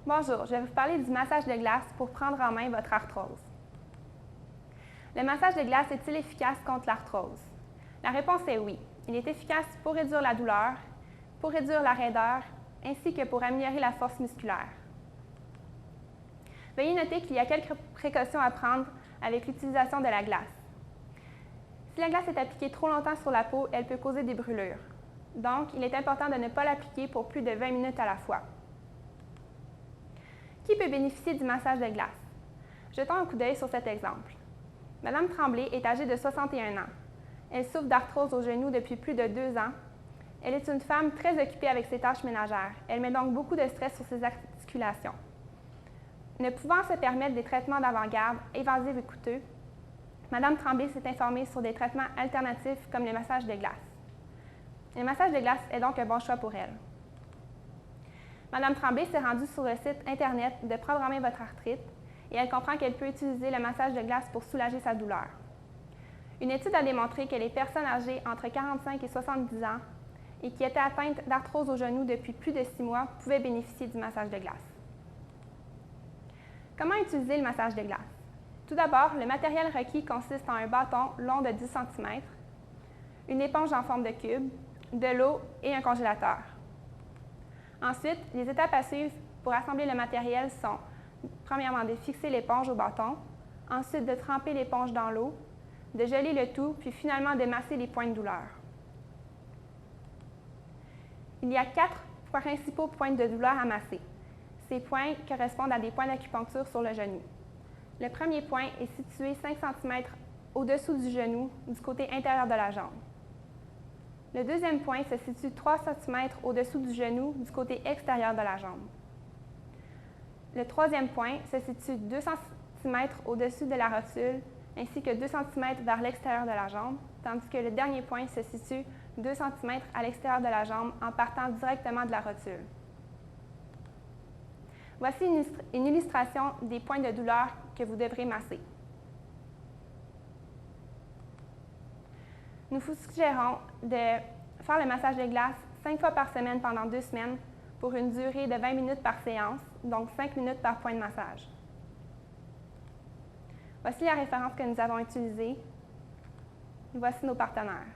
Bonjour, je vais vous parler du massage de glace pour prendre en main votre arthrose. Le massage de glace est-il efficace contre l'arthrose? La réponse est oui. Il est efficace pour réduire la douleur, pour réduire la raideur, ainsi que pour améliorer la force musculaire. Veuillez noter qu'il y a quelques précautions à prendre avec l'utilisation de la glace. Si la glace est appliquée trop longtemps sur la peau, elle peut causer des brûlures. Donc, il est important de ne pas l'appliquer pour plus de 20 minutes à la fois. Qui peut bénéficier du massage de glace? Jetons un coup d'œil sur cet exemple. Madame Tremblay est âgée de 61 ans. Elle souffre d'arthrose au genou depuis plus de 2 ans. Elle est une femme très occupée avec ses tâches ménagères. Elle met donc beaucoup de stress sur ses articulations. Ne pouvant se permettre des traitements d'avant-garde, évasifs et coûteux, Madame Tremblay s'est informée sur des traitements alternatifs comme le massage de glace. Le massage de glace est donc un bon choix pour elle. Madame Tremblay s'est rendue sur le site Internet de Prendre en main votre arthrite et elle comprend qu'elle peut utiliser le massage de glace pour soulager sa douleur. Une étude a démontré que les personnes âgées entre 45 et 70 ans et qui étaient atteintes d'arthrose au genou depuis plus de 6 mois pouvaient bénéficier du massage de glace. Comment utiliser le massage de glace? Tout d'abord, le matériel requis consiste en un bâton long de 10 cm, une éponge en forme de cube, de l'eau et un congélateur. Ensuite, les étapes à suivre pour assembler le matériel sont, premièrement, de fixer l'éponge au bâton, ensuite de tremper l'éponge dans l'eau, de geler le tout, puis finalement de masser les points de douleur. Il y a 4 principaux points de douleur à masser. Ces points correspondent à des points d'acupuncture sur le genou. Le premier point est situé 5 cm au-dessous du genou, du côté intérieur de la jambe. Le deuxième point se situe 3 cm au-dessous du genou, du côté extérieur de la jambe. Le troisième point se situe 2 cm au-dessus de la rotule, ainsi que 2 cm vers l'extérieur de la jambe, tandis que le dernier point se situe 2 cm à l'extérieur de la jambe en partant directement de la rotule. Voici une illustration des points de douleur que vous devrez masser. Nous vous suggérons de faire le massage de glace 5 fois par semaine pendant 2 semaines pour une durée de 20 minutes par séance, donc 5 minutes par point de massage. Voici la référence que nous avons utilisée. Voici nos partenaires.